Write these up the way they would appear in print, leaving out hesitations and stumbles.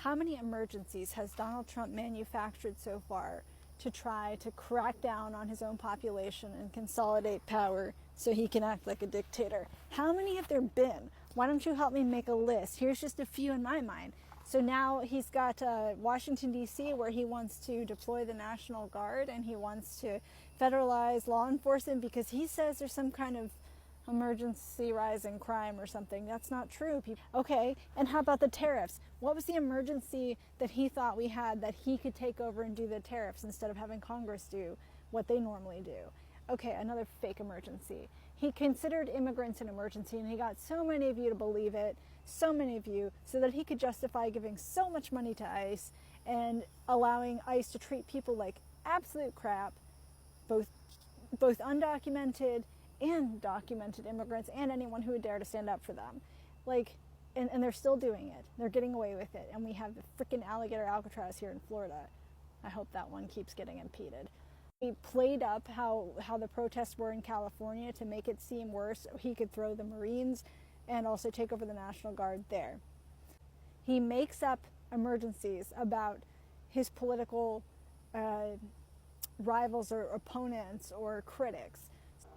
How many emergencies has Donald Trump manufactured so far to try to crack down on his own population and consolidate power so he can act like a dictator? How many have there been? Why don't you help me make a list? Here's just a few in my mind. So now he's got Washington, D.C., where he wants to deploy the National Guard and he wants to federalize law enforcement because he says there's some kind of emergency rise in crime or something. That's not true. Okay, and how about the tariffs? What was the emergency that he thought we had that he could take over and do the tariffs instead of having Congress do what they normally do? Okay, another fake emergency. He considered immigrants an emergency and he got so many of you to believe it, so many of you, so that he could justify giving so much money to ICE and allowing ICE to treat people like absolute crap, both undocumented and documented immigrants and anyone who would dare to stand up for them. And they're still doing it. They're getting away with it. And we have the freaking alligator Alcatraz here in Florida. I hope that one keeps getting impeded. He played up how the protests were in California to make it seem worse. He could throw the Marines and also take over the National Guard there. He makes up emergencies about his political rivals or opponents or critics.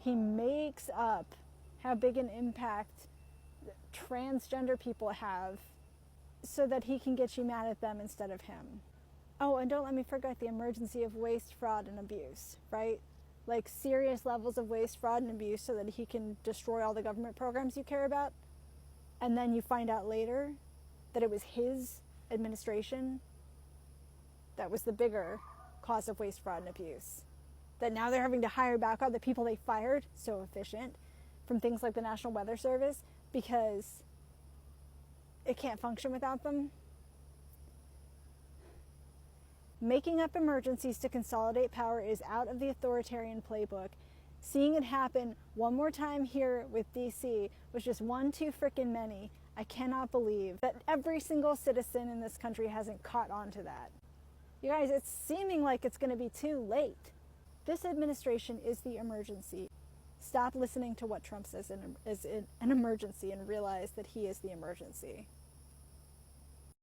He makes up how big an impact transgender people have so that he can get you mad at them instead of him. Oh, and don't let me forget the emergency of waste, fraud, and abuse, right? Like serious levels of waste, fraud, and abuse so that he can destroy all the government programs you care about. And then you find out later that it was his administration that was the bigger cause of waste, fraud, and abuse. That now they're having to hire back all the people they fired, so efficient, from things like the National Weather Service because it can't function without them. Making up emergencies to consolidate power is out of the authoritarian playbook. Seeing it happen one more time here with DC was just one too frickin' many. I cannot believe that every single citizen in this country hasn't caught on to that. You guys, it's seeming like it's going to be too late. This administration is the emergency. Stop listening to what Trump says is an emergency and realize that he is the emergency.